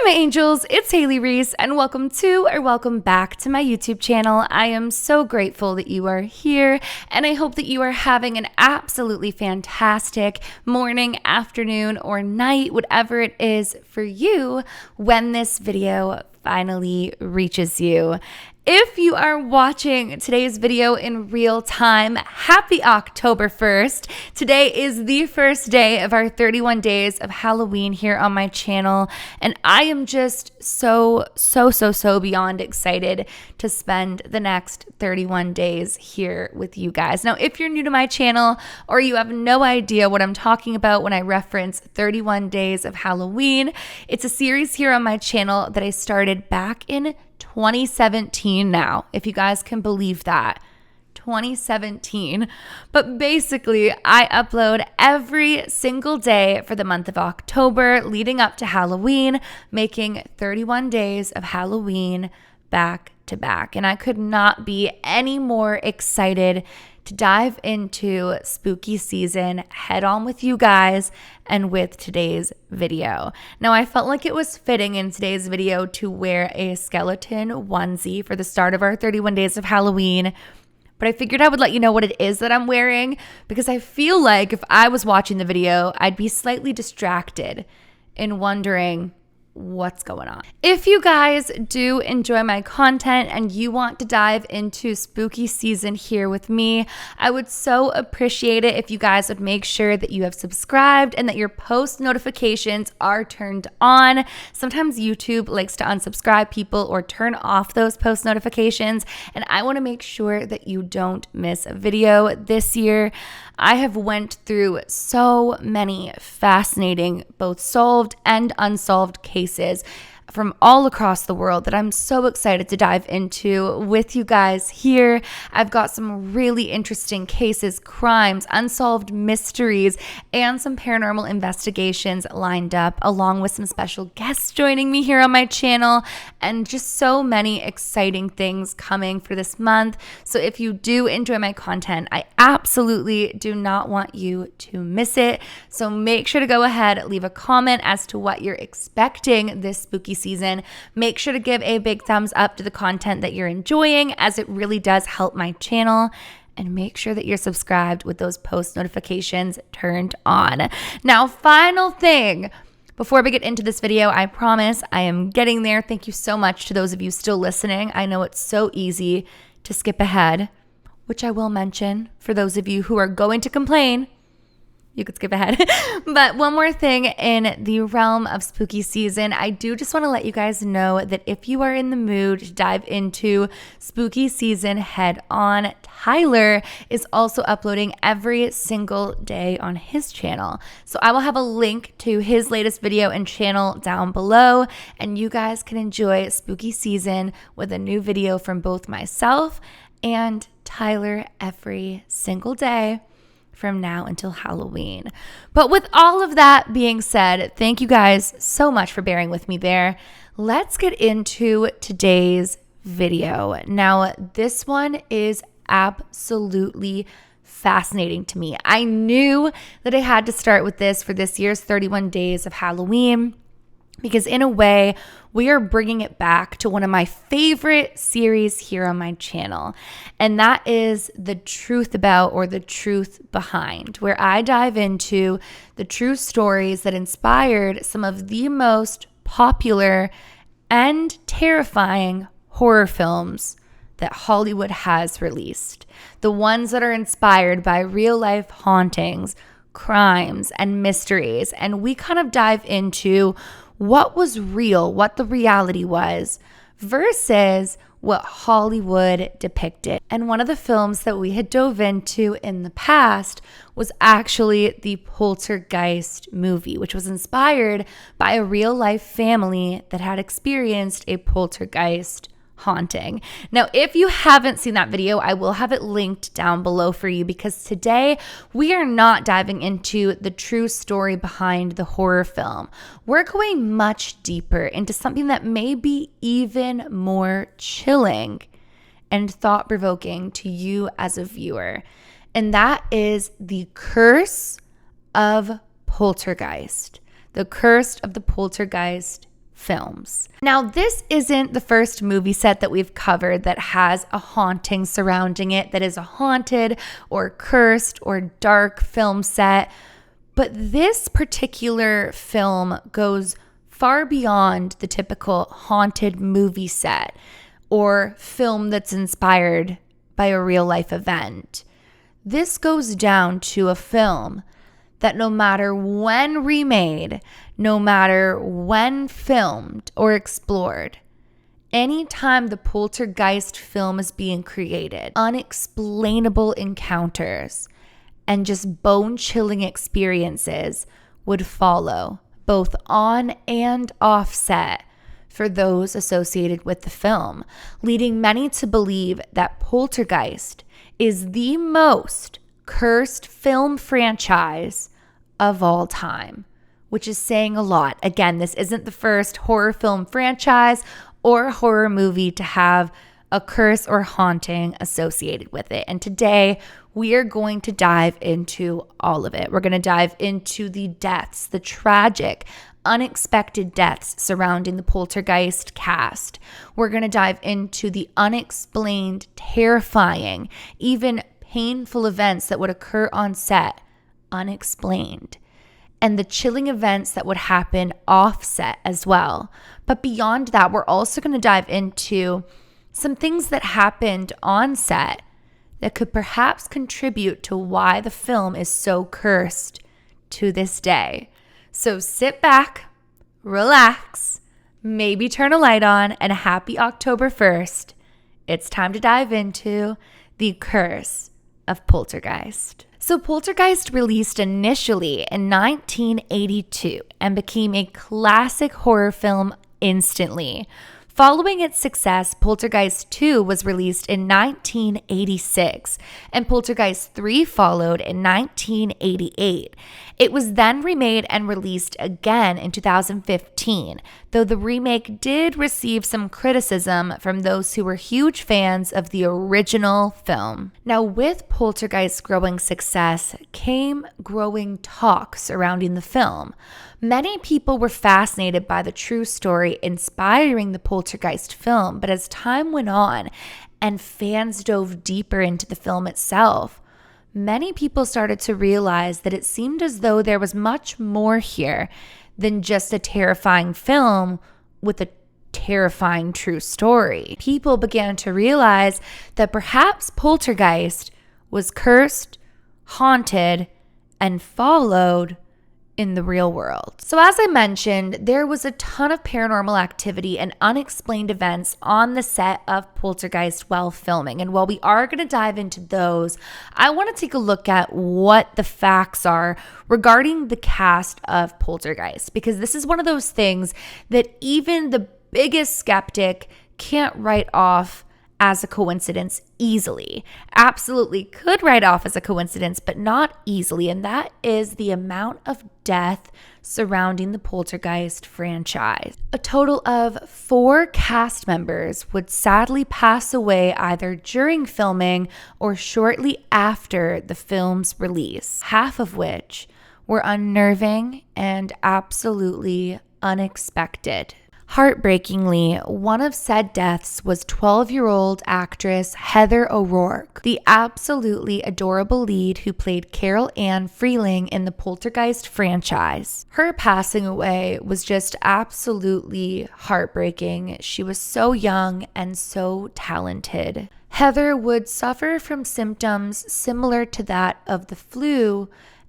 my angels, it's Hailey Reese, and welcome back to my YouTube channel. I am so grateful that you are here, and I hope that you are having an absolutely fantastic morning, afternoon, or night, whatever it is for you when this video finally reaches you. If you are watching today's video in real time, happy October 1st. Today is the first day of our 31 days of Halloween here on my channel, and I am just so beyond excited to spend the next 31 days here with you guys. Now, if you're new to my channel or you have no idea what I'm talking about when I reference 31 days of Halloween, it's a series here on my channel that I started back in 2017 now, if you guys can believe that. 2017. But basically, I upload every single day for the month of October leading up to Halloween, making 31 days of Halloween back to back. And I could not be any more excited to dive into spooky season head on with you guys and with today's video. Now, I felt like it was fitting in today's video to wear a skeleton onesie for the start of our 31 days of Halloween, but I figured I would let you know what it is that I'm wearing because I feel like if I was watching the video, I'd be slightly distracted in wondering what's going on. If you guys do enjoy my content and you want to dive into spooky season here with me, I would so appreciate it if you guys would make sure that you have subscribed and that your post notifications are turned on. Sometimes YouTube likes to unsubscribe people or turn off those post notifications, and I want to make sure that you don't miss a video. This year, I have went through so many fascinating, both solved and unsolved cases from all across the world that I'm so excited to dive into with you guys here. I've got some really interesting cases, crimes, unsolved mysteries, and some paranormal investigations lined up, along with some special guests joining me here on my channel, and just so many exciting things coming for this month. So if you do enjoy my content, I absolutely do not want you to miss it. So make sure to go ahead, leave a comment as to what you're expecting this spooky season. Make sure to give a big thumbs up to the content that you're enjoying, as it really does help my channel. And make sure that you're subscribed with those post notifications turned on. Now, final thing before we get into this video, I promise I am getting there. Thank you so much to those of you still listening. I know it's so easy to skip ahead, which I will mention for those of you who are going to complain. You could skip ahead. But one more thing in the realm of spooky season, I do just want to let you guys know that if you are in the mood to dive into spooky season head on, Tyler is also uploading every single day on his channel. So I will have a link to his latest video and channel down below, and you guys can enjoy spooky season with a new video from both myself and Tyler every single day from now until Halloween. But with all of that being said, thank you guys so much for bearing with me there. Let's get into today's video. Now, this one is absolutely fascinating to me. I knew that I had to start with this for this year's 31 days of Halloween, because in a way, we are bringing it back to one of my favorite series here on my channel, and that is The Truth About, or The Truth Behind, where I dive into the true stories that inspired some of the most popular and terrifying horror films that Hollywood has released. The ones that are inspired by real life hauntings, crimes, and mysteries, and we kind of dive into what was real, what the reality was, versus what Hollywood depicted. And one of the films that we had dove into in the past was actually the Poltergeist movie, which was inspired by a real life family that had experienced a poltergeist haunting. Now, if you haven't seen that video, I will have it linked down below for you, because today we are not diving into the true story behind the horror film. We're going much deeper into something that may be even more chilling and thought-provoking to you as a viewer, and that is the curse of Poltergeist. The curse of the Poltergeist films. Now, this isn't the first movie set that we've covered that has a haunting surrounding it, that is a haunted or cursed or dark film set. But this particular film goes far beyond the typical haunted movie set or film that's inspired by a real life event. This goes down to a film that no matter when remade, no matter when filmed or explored, anytime the Poltergeist film is being created, unexplainable encounters and just bone-chilling experiences would follow, both on and off set, for those associated with the film, leading many to believe that Poltergeist is the most cursed film franchise of all time, which is saying a lot. Again, this isn't the first horror film franchise or horror movie to have a curse or haunting associated with it. And today we are going to dive into all of it. We're going to dive into the deaths, the tragic, unexpected deaths surrounding the Poltergeist cast. We're going to dive into the unexplained, terrifying, even painful events that would occur on set, unexplained, and the chilling events that would happen off set as well. But beyond that, we're also going to dive into some things that happened on set that could perhaps contribute to why the film is so cursed to this day. So sit back, relax, maybe turn a light on, and happy October 1st. It's time to dive into the curse of Poltergeist. So Poltergeist released initially in 1982 and became a classic horror film instantly. Following its success, Poltergeist 2 was released in 1986, and Poltergeist 3 followed in 1988. It was then remade and released again in 2015, though the remake did receive some criticism from those who were huge fans of the original film. Now, with Poltergeist's growing success came growing talk surrounding the film. Many people were fascinated by the true story inspiring the Poltergeist film, but as time went on and fans dove deeper into the film itself, many people started to realize that it seemed as though there was much more here than just a terrifying film with a terrifying true story. People began to realize that perhaps Poltergeist was cursed, haunted, and followed in the real world. So as I mentioned, there was a ton of paranormal activity and unexplained events on the set of Poltergeist while filming. And while we are going to dive into those, I want to take a look at what the facts are regarding the cast of Poltergeist, because this is one of those things that even the biggest skeptic can't write off as a coincidence easily. Absolutely could write off as a coincidence, but not easily. And that is the amount of death surrounding the Poltergeist franchise. A total of 4 cast members would sadly pass away either during filming or shortly after the film's release, half of which were unnerving and absolutely unexpected. Heartbreakingly, one of said deaths was 12-year-old actress Heather O'Rourke, the absolutely adorable lead who played Carol Ann Freeling in the Poltergeist franchise. Her passing away was just absolutely heartbreaking. She was so young and so talented. Heather would suffer from symptoms similar to that of the flu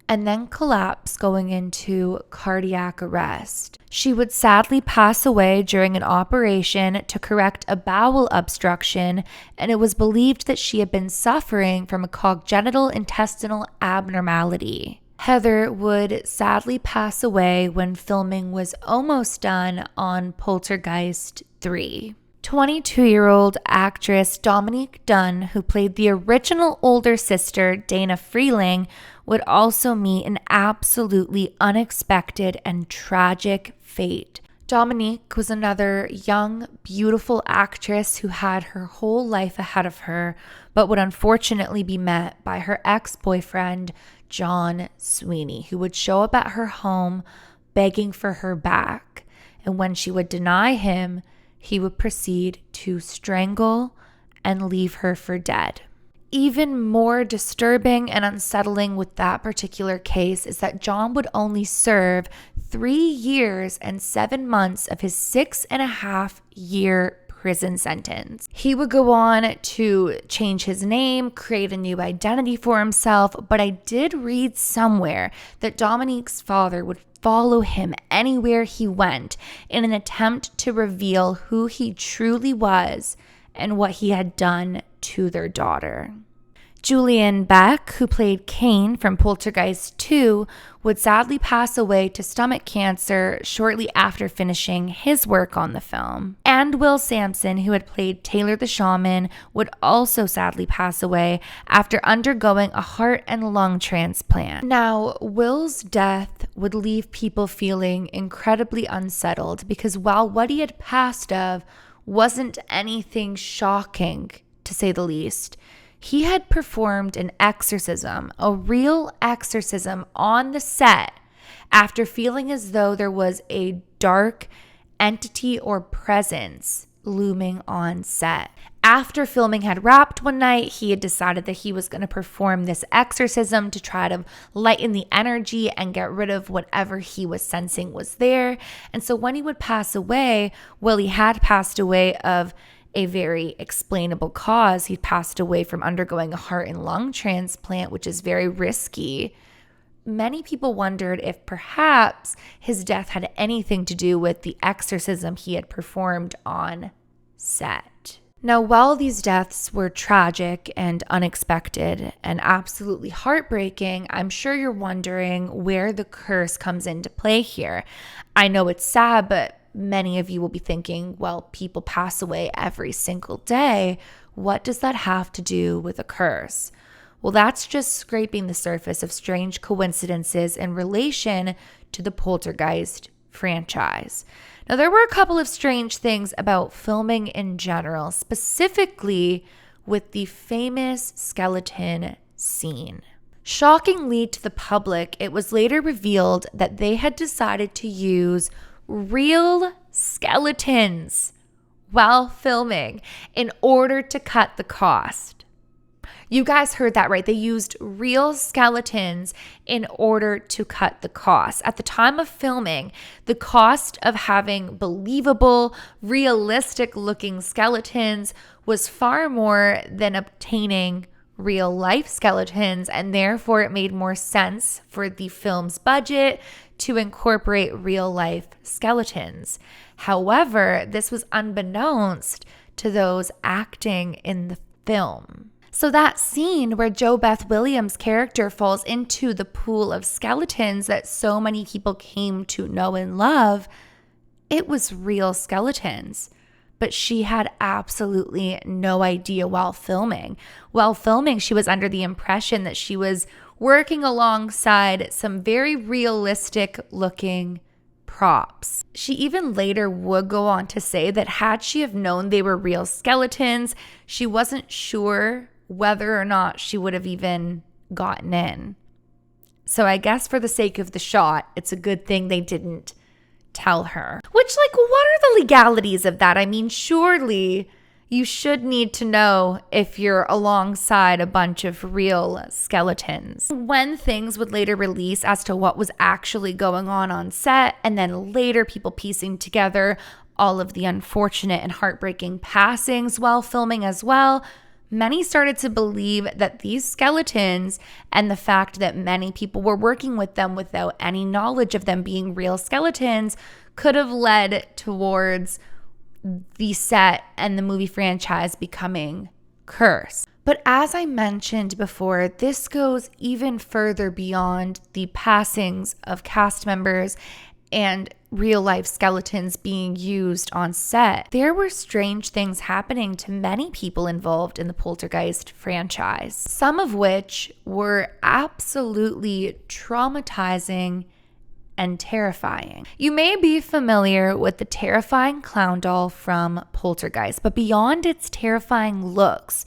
and then collapse, going into cardiac arrest. She would sadly pass away during an operation to correct a bowel obstruction, and it was believed that she had been suffering from a congenital intestinal abnormality. Heather would sadly pass away when filming was almost done on Poltergeist 3. 22-year-old actress Dominique Dunne, who played the original older sister Dana Freeling, would also meet an absolutely unexpected and tragic fate. Dominique was another young, beautiful actress who had her whole life ahead of her, but would unfortunately be met by her ex-boyfriend, John Sweeney, who would show up at her home begging for her back. and when she would deny him, he would proceed to strangle and leave her for dead. Even more disturbing and unsettling with that particular case is that John would only serve 3 years and 7 months of his 6.5-year prison sentence. He would go on to change his name, create a new identity for himself, but I did read somewhere that Dominique's father would follow him anywhere he went in an attempt to reveal who he truly was and what he had done to their daughter. Julian Beck, who played Kane from Poltergeist 2, would sadly pass away to stomach cancer shortly after finishing his work on the film. And Will Sampson, who had played Taylor the Shaman, would also sadly pass away after undergoing a heart and lung transplant. Now, Will's death would leave people feeling incredibly unsettled because while what he had passed of wasn't anything shocking, to say the least, he had performed an exorcism, a real exorcism on the set after feeling as though there was a dark entity or presence looming on set. After filming had wrapped one night, he had decided that he was going to perform this exorcism to try to lighten the energy and get rid of whatever he was sensing was there. And so when he would pass away, well, he had passed away of a very explainable cause. He passed away from undergoing a heart and lung transplant, which is very risky. Many people wondered if perhaps his death had anything to do with the exorcism he had performed on set. Now, while these deaths were tragic and unexpected and absolutely heartbreaking, I'm sure you're wondering where the curse comes into play here. I know it's sad, but many of you will be thinking, well, people pass away every single day. What does that have to do with a curse? Well, that's just scraping the surface of strange coincidences in relation to the Poltergeist franchise. Now, there were a couple of strange things about filming in general, specifically with the famous skeleton scene. Shockingly to the public, it was later revealed that they had decided to use real skeletons while filming in order to cut the cost. You guys heard that right. They used real skeletons in order to cut the cost. At the time of filming, the cost of having believable, realistic looking skeletons was far more than obtaining real life skeletons, and therefore it made more sense for the film's budget to incorporate real life skeletons. However, this was unbeknownst to those acting in the film. So that scene where Jo Beth Williams' character falls into the pool of skeletons that so many people came to know and love, it was real skeletons. But she had absolutely no idea while filming. While filming, she was under the impression that she was working alongside some very realistic looking props. She even later would go on to say that had she have known they were real skeletons, she wasn't sure whether or not she would have even gotten in. So I guess for the sake of the shot, it's a good thing they didn't tell her. Which, like, what are the legalities of that? I mean, surely you should need to know if you're alongside a bunch of real skeletons. When things would later release as to what was actually going on set, and then later people piecing together all of the unfortunate and heartbreaking passings while filming as well, many started to believe that these skeletons and the fact that many people were working with them without any knowledge of them being real skeletons could have led towards the set and the movie franchise becoming cursed. But as I mentioned before, this goes even further beyond the passings of cast members and real life skeletons being used on set. There were strange things happening to many people involved in the Poltergeist franchise, some of which were absolutely traumatizing and terrifying. You may be familiar with the terrifying clown doll from Poltergeist, but beyond its terrifying looks,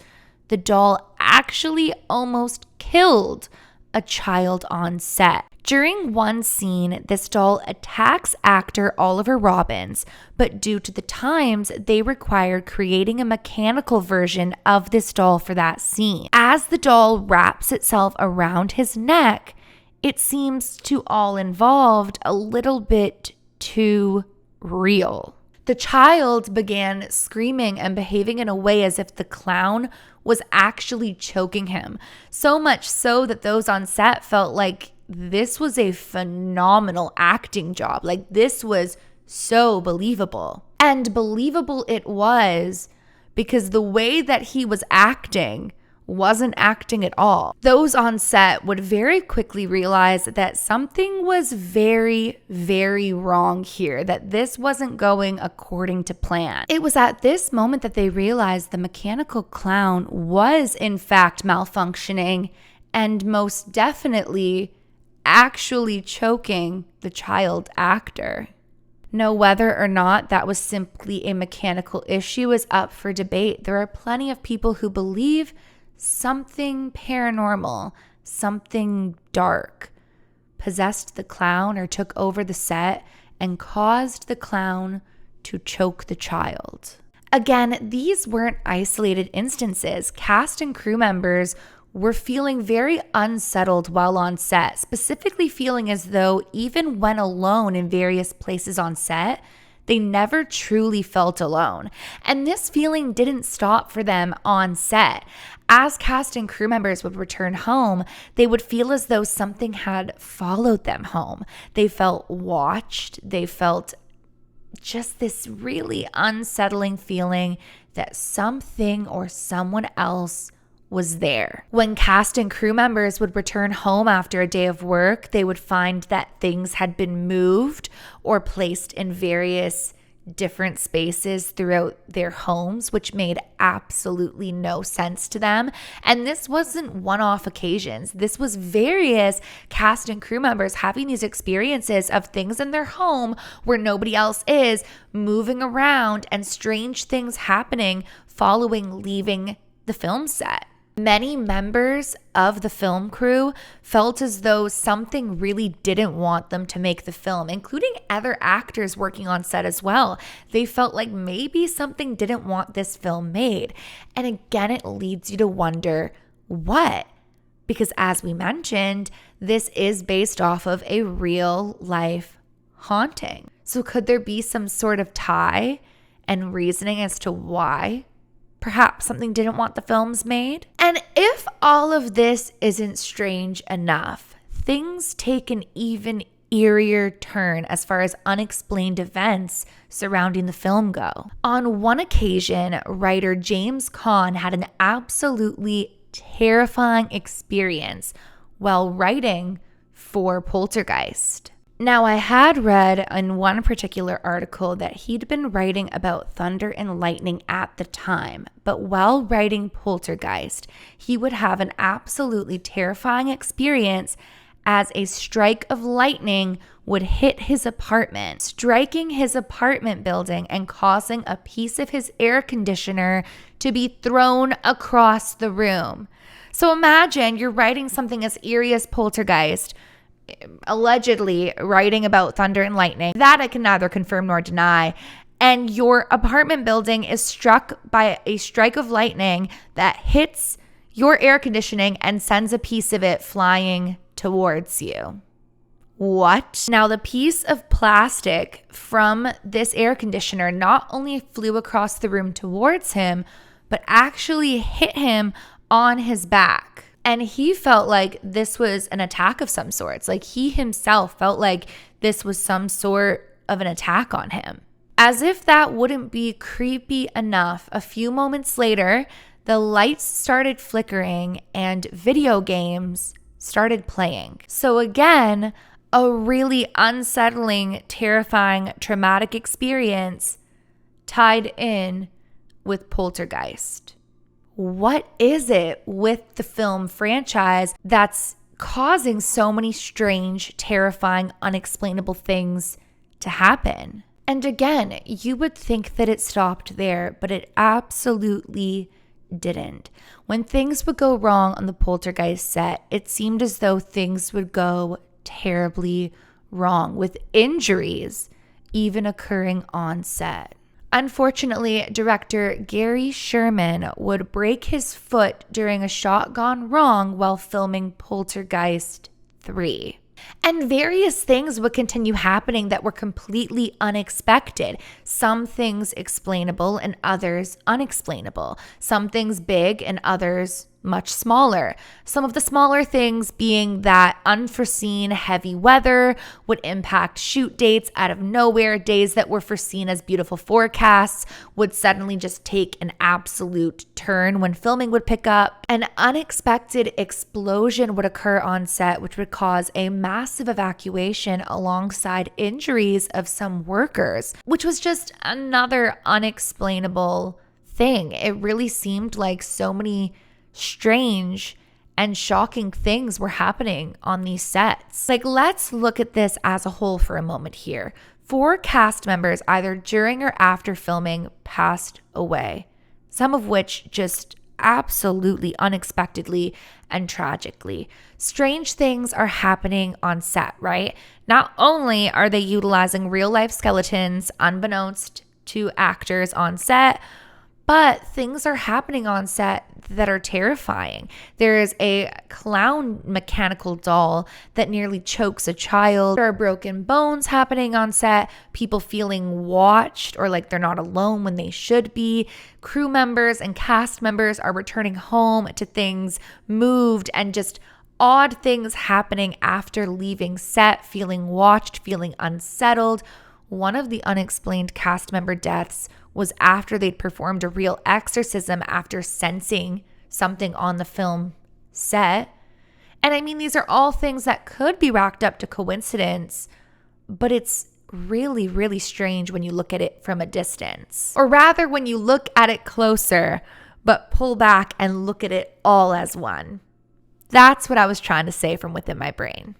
the doll actually almost killed a child on set. During one scene, this doll attacks actor Oliver Robbins, but due to the times, they required creating a mechanical version of this doll for that scene. As the doll wraps itself around his neck, it seems to all involved a little bit too real. The child began screaming and behaving in a way as if the clown was actually choking him, so much so that those on set felt like this was a phenomenal acting job. Like, this was so believable. And believable it was because the way that he was acting wasn't acting at all. Those on set would very quickly realize that something was very, very wrong here, that this wasn't going according to plan. It was at this moment that they realized the mechanical clown was in fact malfunctioning and most definitely actually choking the child actor. Now, whether or not that was simply a mechanical issue is up for debate. There are plenty of people who believe something paranormal, something dark, possessed the clown or took over the set and caused the clown to choke the child. Again, these weren't isolated instances. Cast and crew members were feeling very unsettled while on set, specifically feeling as though even when alone in various places on set, they never truly felt alone. And this feeling didn't stop for them on set. As cast and crew members would return home, they would feel as though something had followed them home. They felt watched. They felt just this really unsettling feeling that something or someone else was there. When cast and crew members would return home after a day of work, they would find that things had been moved or placed in various different spaces throughout their homes, which made absolutely no sense to them. And this wasn't one-off occasions. This was various cast and crew members having these experiences of things in their home where nobody else is, moving around and strange things happening following leaving the film set. Many members of the film crew felt as though something really didn't want them to make the film, including other actors working on set as well. They felt like maybe something didn't want this film made. And again, it leads you to wonder what? Because as we mentioned, this is based off of a real life haunting. So could there be some sort of tie and reasoning as to why perhaps something didn't want the films made? And if all of this isn't strange enough, things take an even eerier turn as far as unexplained events surrounding the film go. On one occasion, writer James Caan had an absolutely terrifying experience while writing for Poltergeist. Now, I had read in one particular article that he'd been writing about thunder and lightning at the time, but while writing Poltergeist, he would have an absolutely terrifying experience as a strike of lightning would hit his apartment, striking his apartment building and causing a piece of his air conditioner to be thrown across the room. So imagine you're writing something as eerie as Poltergeist, allegedly writing about thunder and lightning. That I can neither confirm nor deny. And your apartment building is struck by a strike of lightning that hits your air conditioning and sends a piece of it flying towards you. What? Now, the piece of plastic from this air conditioner not only flew across the room towards him, but actually hit him on his back. And he felt like this was an attack of some sorts. Like he himself felt like this was some sort of an attack on him. As if that wouldn't be creepy enough, a few moments later, the lights started flickering and video games started playing. So again, a really unsettling, terrifying, traumatic experience tied in with Poltergeist. What is it with the film franchise that's causing so many strange, terrifying, unexplainable things to happen? And again, you would think that it stopped there, but it absolutely didn't. When things would go wrong on the Poltergeist set, it seemed as though things would go terribly wrong, with injuries even occurring on set. Unfortunately, director Gary Sherman would break his foot during a shot gone wrong while filming Poltergeist 3. And various things would continue happening that were completely unexpected. Some things explainable and others unexplainable. Some things big and others much smaller. Some of the smaller things being that unforeseen heavy weather would impact shoot dates out of nowhere. Days that were foreseen as beautiful forecasts would suddenly just take an absolute turn when filming would pick up. An unexpected explosion would occur on set, which would cause a massive evacuation alongside injuries of some workers, which was just another unexplainable thing. It really seemed like so many strange and shocking things were happening on these sets. Like, let's look at this as a whole for a moment here. 4 cast members, either during or after filming, passed away, some of which just absolutely unexpectedly and tragically. Strange things are happening on set, right? Not only are they utilizing real life skeletons unbeknownst to actors on set, but things are happening on set that are terrifying. There is a clown mechanical doll that nearly chokes a child. There are broken bones happening on set, people feeling watched or like they're not alone when they should be. Crew members and cast members are returning home to things moved, and just odd things happening after leaving set, feeling watched, feeling unsettled. One of the unexplained cast member deaths was after they'd performed a real exorcism after sensing something on the film set. And I mean, these are all things that could be racked up to coincidence, but it's really, really strange when you look at it from a distance. Or rather, when you look at it closer, but pull back and look at it all as one. That's what I was trying to say from within my brain.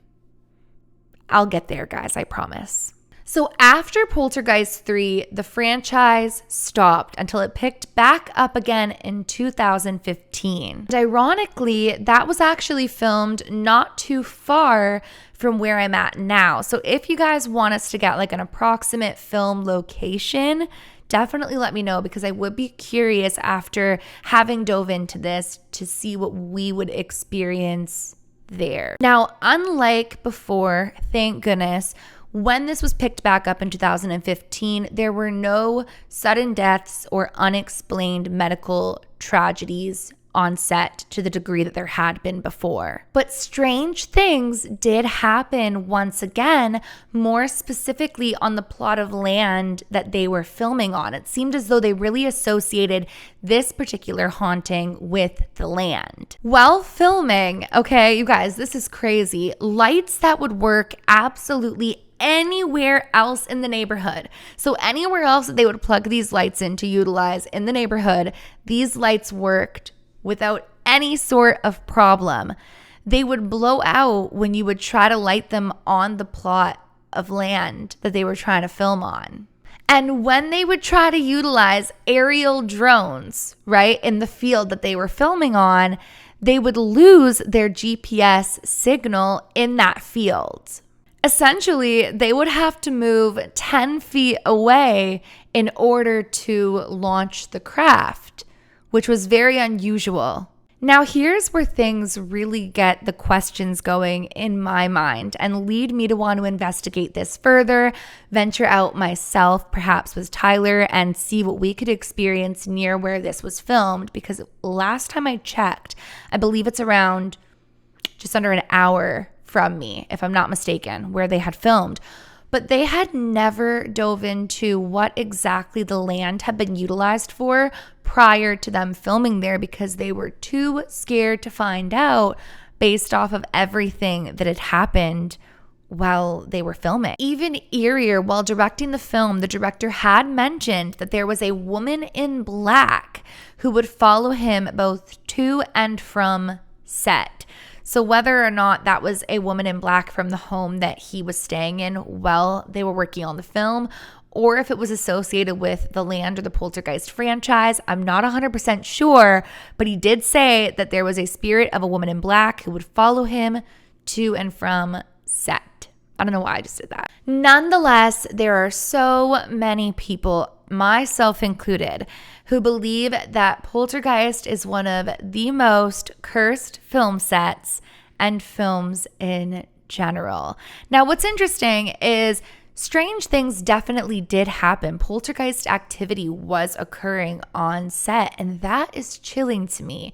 I'll get there, guys, I promise. So after Poltergeist 3, the franchise stopped until it picked back up again in 2015. And ironically, that was actually filmed not too far from where I'm at now. So if you guys want us to get like an approximate film location, definitely let me know, because I would be curious after having dove into this to see what we would experience there. Now, unlike before, thank goodness, when this was picked back up in 2015, there were no sudden deaths or unexplained medical tragedies on set to the degree that there had been before. But strange things did happen once again, more specifically on the plot of land that they were filming on. It seemed as though they really associated this particular haunting with the land. While filming, okay, you guys, this is crazy. Lights that would work absolutely anywhere else in the neighborhood. So anywhere else that they would plug these lights in to utilize in the neighborhood, these lights worked without any sort of problem. They would blow out when you would try to light them on the plot of land that they were trying to film on. And when they would try to utilize aerial drones, right, in the field that they were filming on, they would lose their GPS signal in that field. Essentially, they would have to move 10 feet away in order to launch the craft, which was very unusual. Now, here's where things really get the questions going in my mind and lead me to want to investigate this further, venture out myself, perhaps with Tyler, and see what we could experience near where this was filmed, because last time I checked, I believe it's around just under an hour from me, if I'm not mistaken, where they had filmed. But they had never dove into what exactly the land had been utilized for prior to them filming there, because they were too scared to find out based off of everything that had happened while they were filming. Even eerier, while directing the film, the director had mentioned that there was a woman in black who would follow him both to and from set. So whether or not that was a woman in black from the home that he was staying in while they were working on the film, or if it was associated with the land or the Poltergeist franchise, I'm not 100% sure, but he did say that there was a spirit of a woman in black who would follow him to and from set. I don't know why I just did that. Nonetheless, there are so many people, myself included, who believe that Poltergeist is one of the most cursed film sets and films in general. Now, what's interesting is strange things definitely did happen. Poltergeist activity was occurring on set, and that is chilling to me.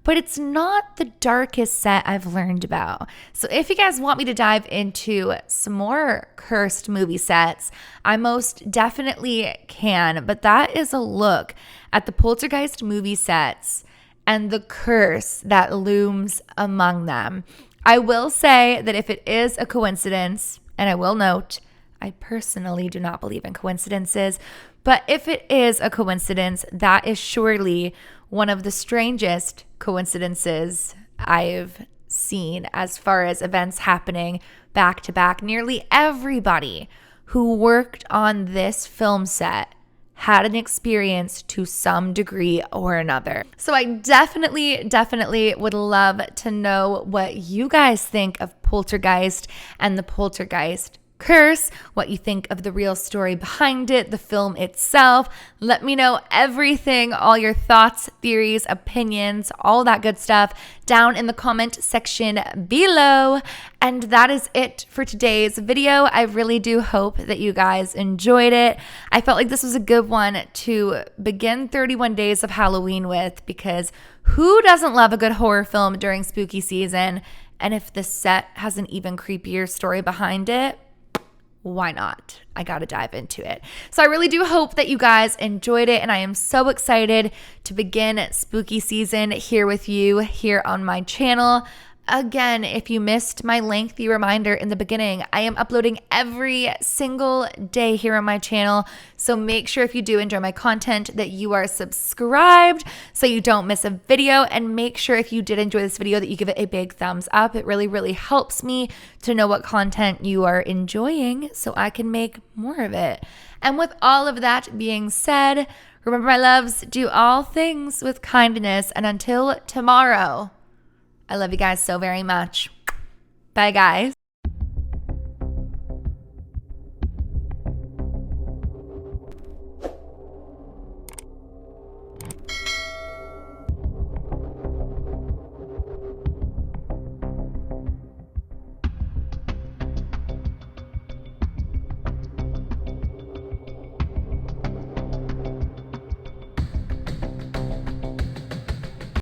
But it's not the darkest set I've learned about. So if you guys want me to dive into some more cursed movie sets, I most definitely can. But that is a look at the Poltergeist movie sets and the curse that looms among them. I will say that if it is a coincidence, and I will note, I personally do not believe in coincidences, but if it is a coincidence, that is surely one of the strangest coincidences I've seen as far as events happening back to back. Nearly everybody who worked on this film set had an experience to some degree or another. So I definitely would love to know what you guys think of Poltergeist and the Poltergeist curse, what you think of the real story behind it, the film itself. Let me know everything, all your thoughts, theories, opinions, all that good stuff down in the comment section below. And that is it for today's video. I really do hope that you guys enjoyed it. I felt like this was a good one to begin 31 days of Halloween with, because who doesn't love a good horror film during spooky season? And if the set has an even creepier story behind it, why not? I got to dive into it. So I really do hope that you guys enjoyed it, and I am so excited to begin spooky season here with you here on my channel. Again, if you missed my lengthy reminder in the beginning, I am uploading every single day here on my channel. So make sure if you do enjoy my content that you are subscribed so you don't miss a video. And make sure if you did enjoy this video that you give it a big thumbs up. It really helps me to know what content you are enjoying so I can make more of it. And with all of that being said, remember, my loves, do all things with kindness. And until tomorrow, I love you guys so very much. Bye, guys.